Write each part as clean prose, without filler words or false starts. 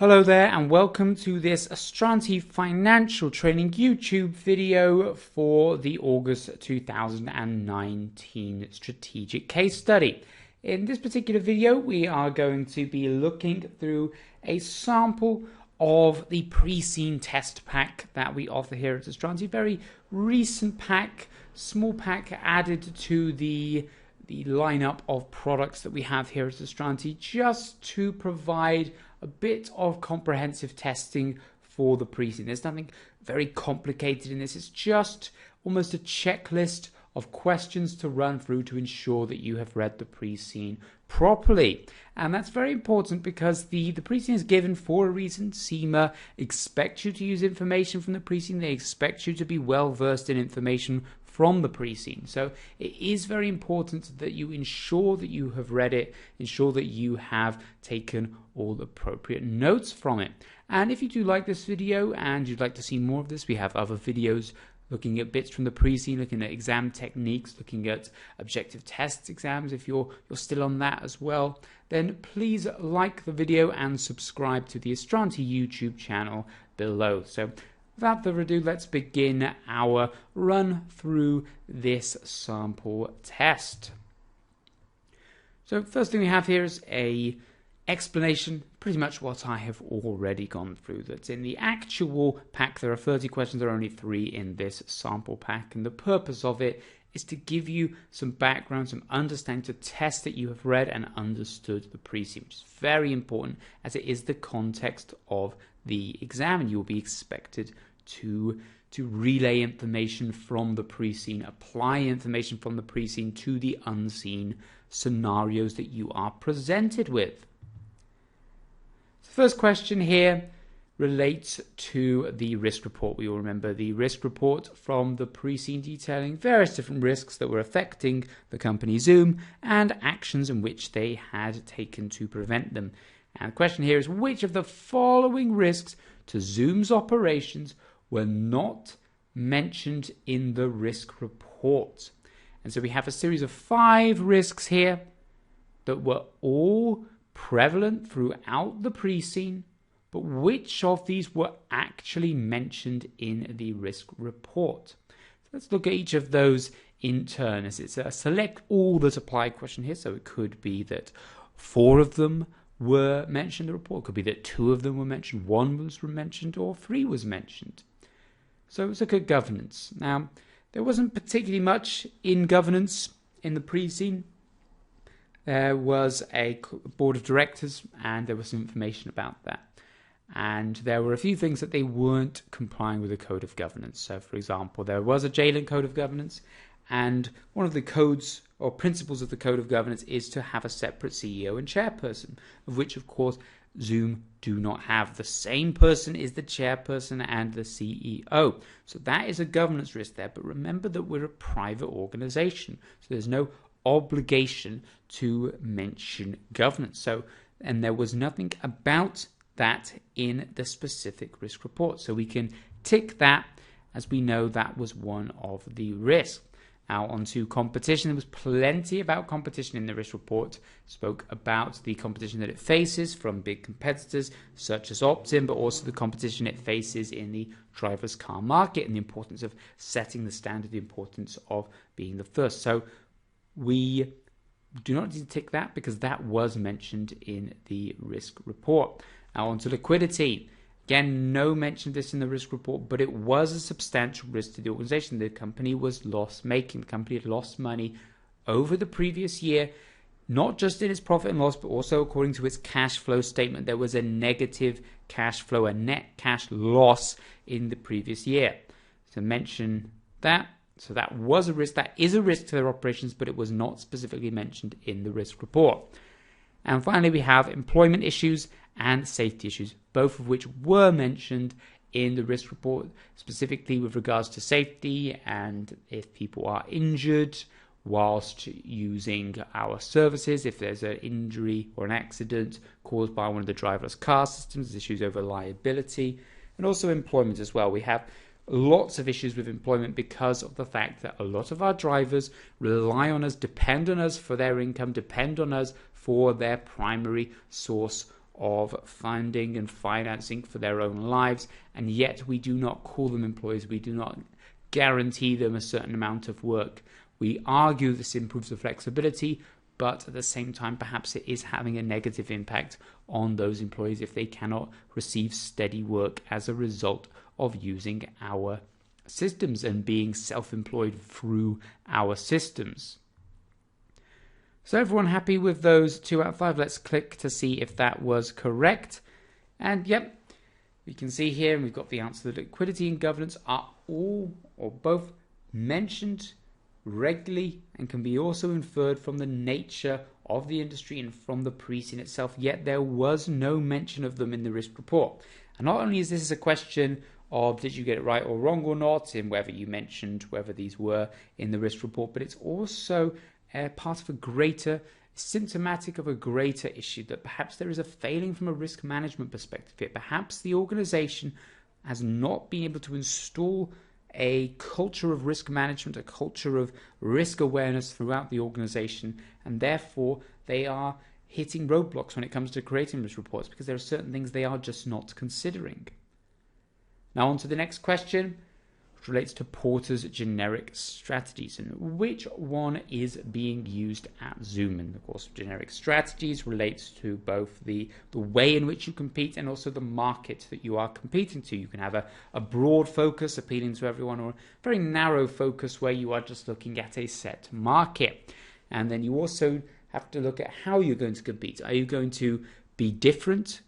Hello there and welcome to this Astranti financial training YouTube video for the August 2019 strategic case study. In this particular video we are going to be looking through a sample of the pre-seen test pack that we offer here at Astranti. Very recent pack, small pack added to the lineup of products that we have here at Astranti just to provide a bit of comprehensive testing for the pre-seen. There's nothing very complicated in this. It's just almost a checklist of questions to run through to ensure that you have read the pre-seen properly. And that's very important because the pre-seen is given for a reason. SEMA expects you to use information from the pre-seen. They expect you to be well versed in information from the pre-seen. So it is very important that you ensure that you have read it, ensure that you have taken all the appropriate notes from it. And if you do like this video and you'd like to see more of this, we have other videos looking at bits from the pre-seen, looking at exam techniques, looking at objective tests exams. If you're still on that as well, then please like the video and subscribe to the Astranti YouTube channel below. So without further ado, let's begin our run through this sample test. So first thing we have here is a explanation, pretty much what I have already gone through. That's in the actual pack. There are 30 questions, there are only 3 in this sample pack, and the purpose of it is to give you some background, some understanding, to test that you have read and understood the pre-seen, which is very important as it is the context of the exam, and you will be expected to relay information from the pre-seen, apply information from the pre-seen to the unseen scenarios that you are presented with. The first question here relates to the risk report. We all remember the risk report from the pre-seen detailing various different risks that were affecting the company Zoom and actions in which they had taken to prevent them. And the question here is, which of the following risks to Zoom's operations were not mentioned in the risk report? And so we have a series of 5 risks here that were all prevalent throughout the pre-seen, but which of these were actually mentioned in the risk report? So let's look at each of those in turn, as it's a select all that apply question here. So it could be that 4 of them were mentioned in the report. It could be that 2 of them were mentioned, 1 was mentioned, or 3 was mentioned. So let's look at governance. Now, there wasn't particularly much in governance in the pre-seen. There was a board of directors and there was some information about that. And there were a few things that they weren't complying with the code of governance. So, for example, there was a Jalen code of governance, and one of the codes or principles of the code of governance is to have a separate CEO and chairperson, of which, of course, Zoom do not have. The same person is the chairperson and the CEO. So that is a governance risk there. But remember that we're a private organization, so there's no obligation to mention governance. So, and there was nothing about that in the specific risk report. So we can tick that, as we know that was one of the risks. Now on to competition. There was plenty about competition in the risk report. Spoke about the competition that it faces from big competitors such as Opt-in, but also the competition it faces in the driverless car market and the importance of setting the standard, the importance of being the first. So we do not need to tick that because that was mentioned in the risk report. Now on to liquidity. Again, no mention of this in the risk report, but it was a substantial risk to the organization. The company was loss-making. The company had lost money over the previous year, not just in its profit and loss, but also according to its cash flow statement. There was a negative cash flow, a net cash loss in the previous year. So mention that. So that was a risk. That is a risk to their operations, but it was not specifically mentioned in the risk report. And finally, we have employment issues and safety issues, both of which were mentioned in the risk report, specifically with regards to safety and if people are injured whilst using our services, if there's an injury or an accident caused by one of the driverless car systems, issues over liability, and also employment as well. We have lots of issues with employment because of the fact that a lot of our drivers rely on us, depend on us for their income, depend on us for their primary source of funding and financing for their own lives, and yet we do not call them employees. We do not guarantee them a certain amount of work. We argue this improves the flexibility, but at the same time, perhaps it is having a negative impact on those employees if they cannot receive steady work as a result of using our systems and being self-employed through our systems. So everyone happy with those 2 out of 5? Let's click to see if that was correct. And yep, we can see here, and we've got the answer that liquidity and governance are all or both mentioned regularly and can be also inferred from the nature of the industry and from the pre-seen itself, yet there was no mention of them in the risk report. And not only is this a question of did you get it right or wrong or not, in whether you mentioned whether these were in the risk report, but it's also part of a greater, symptomatic of a greater issue, that perhaps there is a failing from a risk management perspective here. Perhaps the organization has not been able to install a culture of risk management, a culture of risk awareness throughout the organization, and therefore they are hitting roadblocks when it comes to creating risk reports because there are certain things they are just not considering. Now on to the next question, which relates to Porter's generic strategies and which one is being used at Zoom. And of course, generic strategies relates to both the way in which you compete and also the market that you are competing to. You can have a broad focus appealing to everyone, or a very narrow focus where you are just looking at a set market. And then you also have to look at how you're going to compete. Are you going to be different?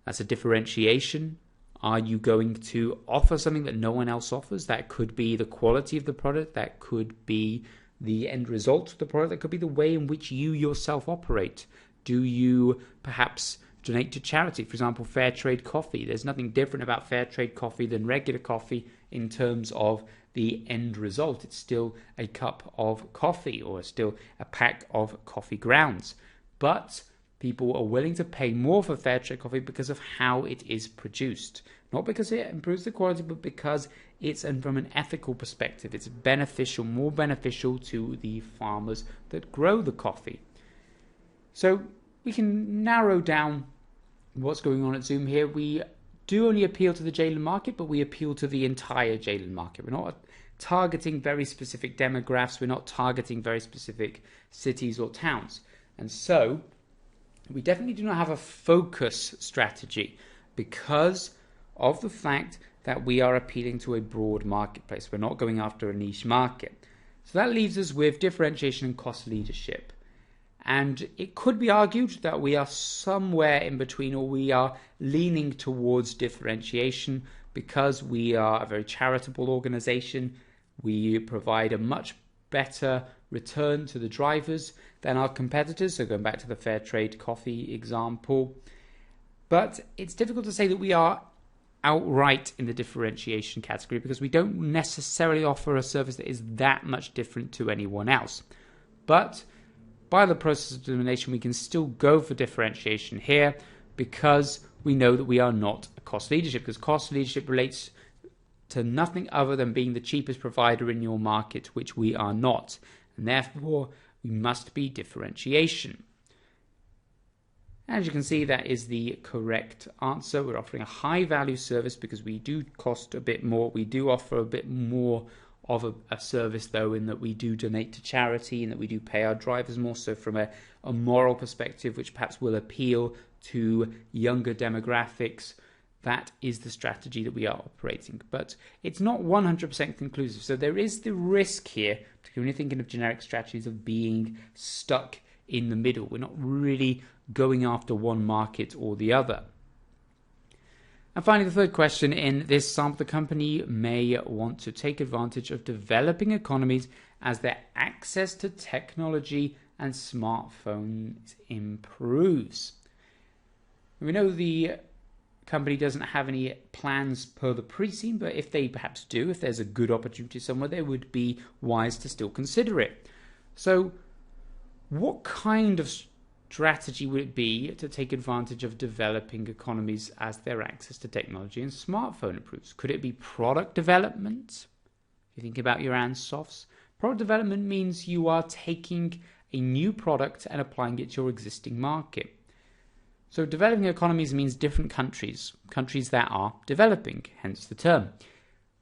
That's a differentiation. Are you going to offer something that no one else offers? That could be the quality of the product. That could be the end result of the product. That could be the way in which you yourself operate. Do you perhaps donate to charity? For example, fair trade coffee. There's nothing different about fair trade coffee than regular coffee in terms of the end result. It's still a cup of coffee or still a pack of coffee grounds. But people are willing to pay more for fair trade coffee because of how it is produced. Not because it improves the quality, but because it's, and from an ethical perspective, it's beneficial, more beneficial to the farmers that grow the coffee. So we can narrow down what's going on at Zoom here. We do only appeal to the Jalen market, but we appeal to the entire Jalen market. We're not targeting very specific demographics. We're not targeting very specific cities or towns. And so we definitely do not have a focus strategy because of the fact that we are appealing to a broad marketplace. We're not going after a niche market. So that leaves us with differentiation and cost leadership. And it could be argued that we are somewhere in between, or we are leaning towards differentiation because we are a very charitable organization. We provide a much better return to the drivers than our competitors. So going back to the fair trade coffee example. But it's difficult to say that we are outright in the differentiation category because we don't necessarily offer a service that is that much different to anyone else. But by the process of elimination, we can still go for differentiation here because we know that we are not a cost leadership, because cost leadership relates to nothing other than being the cheapest provider in your market, which we are not. And therefore, we must be differentiation. As you can see, that is the correct answer. We're offering a high value service because we do cost a bit more. We do offer a bit more of a service, though, in that we do donate to charity and that we do pay our drivers more. So from a moral perspective, which perhaps will appeal to younger demographics, that is the strategy that we are operating. But it's not 100% conclusive. So there is the risk here, particularly when you're thinking of generic strategies, of being stuck in the middle. We're not really going after one market or the other. And finally, the third question in this sample, the company may want to take advantage of developing economies as their access to technology and smartphones improves. We know the company doesn't have any plans per the pre-seen, but if they perhaps do, if there's a good opportunity somewhere, they would be wise to still consider it. So what kind of strategy would it be to take advantage of developing economies as their access to technology and smartphone improves? Could it be product development? If you think about your ANSOFs, product development means you are taking a new product and applying it to your existing market. So developing economies means different countries, countries that are developing, hence the term.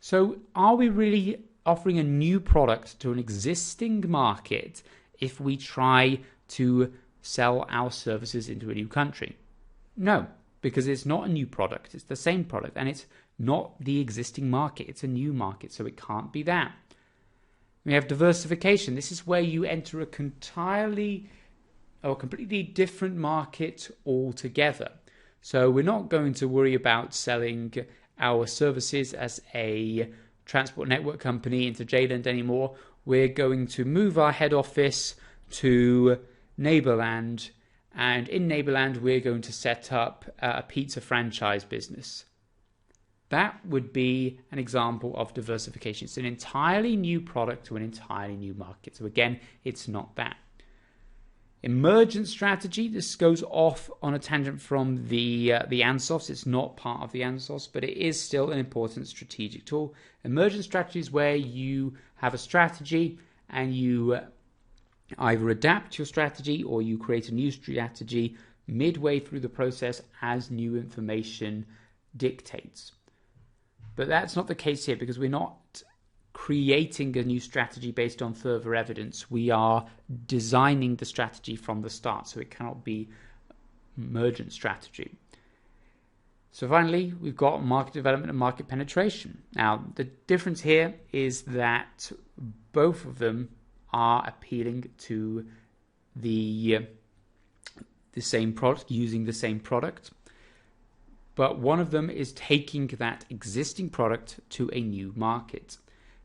So are we really offering a new product to an existing market if we try to sell our services into a new country? No, because it's not a new product, it's the same product, and it's not the existing market, it's a new market, so it can't be that. We have diversification. This is where you enter a completely different market altogether. So we're not going to worry about selling our services as a transport network company into Jayland anymore. We're going to move our head office to Neighborland, and in Neighborland we're going to set up a pizza franchise business. That would be an example of diversification. It's an entirely new product to an entirely new market. So again, it's not that. Emergent strategy, this goes off on a tangent from the ANSOS. It's not part of the ANSOS, but it is still an important strategic tool. Emergent strategy is where you have a strategy and you either adapt your strategy or you create a new strategy midway through the process as new information dictates. But that's not the case here, because we're not creating a new strategy based on further evidence. We are designing the strategy from the start, so it cannot be emergent strategy. So finally, we've got market development and market penetration. Now, the difference here is that both of them are appealing to the same product, using the same product. But one of them is taking that existing product to a new market.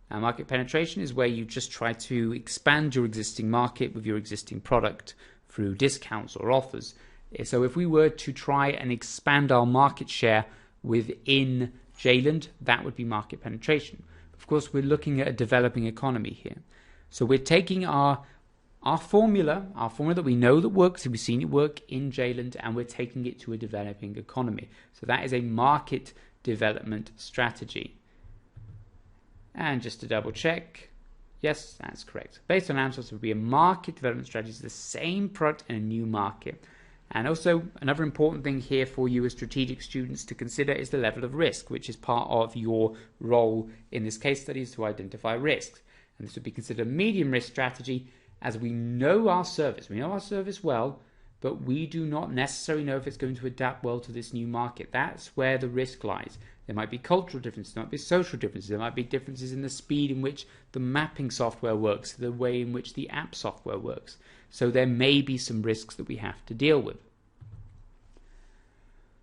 Now, market penetration is where you just try to expand your existing market with your existing product through discounts or offers. So if we were to try and expand our market share within Jayland, that would be market penetration. Of course, we're looking at a developing economy here. So we're taking our formula that we know that works, we've seen it work in Jayland, and we're taking it to a developing economy. So that is a market development strategy. And just to double check, yes, that's correct. Based on answers, it would be a market development strategy. It's the same product in a new market. And also, another important thing here for you as strategic students to consider is the level of risk, which is part of your role in this case study, is to identify risks. And this would be considered a medium risk strategy, as we know our service. We know our service well, but we do not necessarily know if it's going to adapt well to this new market. That's where the risk lies. There might be cultural differences, there might be social differences, there might be differences in the speed in which the mapping software works, the way in which the app software works. So there may be some risks that we have to deal with.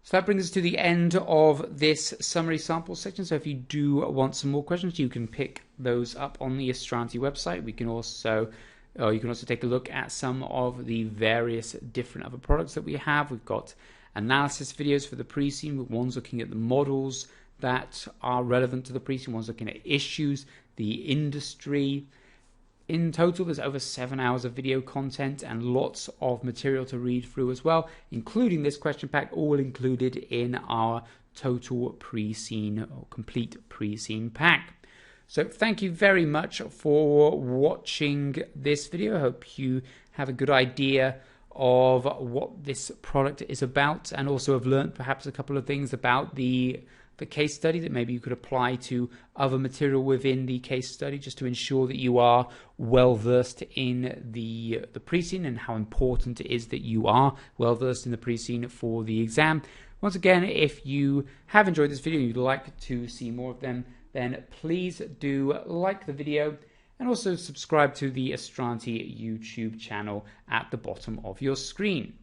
So that brings us to the end of this summary sample section. So if you do want some more questions, you can pick those up on the Astranti website. You can also take a look at some of the various different other products that we have. We've got analysis videos for the pre-seen. One's looking at the models that are relevant to the pre-seen. One's looking at issues, the industry. In total, there's over 7 hours of video content and lots of material to read through as well, including this question pack, all included in our total pre-seen or complete pre-seen pack. So thank you very much for watching this video. I hope you have a good idea of what this product is about, and also have learned perhaps a couple of things about the case study that maybe you could apply to other material within the case study, just to ensure that you are well versed in the pre-seen, and how important it is that you are well versed in the pre-seen for the exam. Once again, if you have enjoyed this video and you'd like to see more of them, then please do like the video and also subscribe to the Astranti YouTube channel at the bottom of your screen.